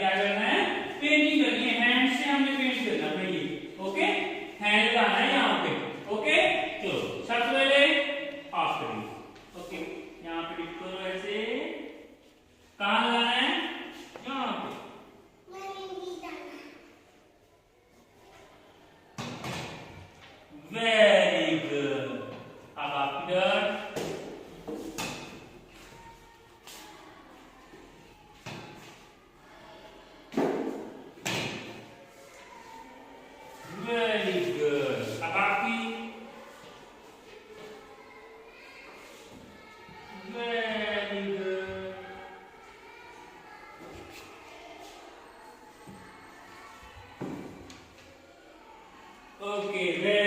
क्या करना है, पेंटिंग करनी है, हैंड से हमने पेंट करना है ये, ओके, हैंड लगाना है यहाँ पे, ओके। चलो सबसे पहले ऑफ करिए, ओके, यहाँ पे टिक करो ऐसे, कहाँ लगाना है, यहाँ पे, वेरी गुड। अब आप इधर वेरी गुड। अब आपकी वेरी गुड। ओके।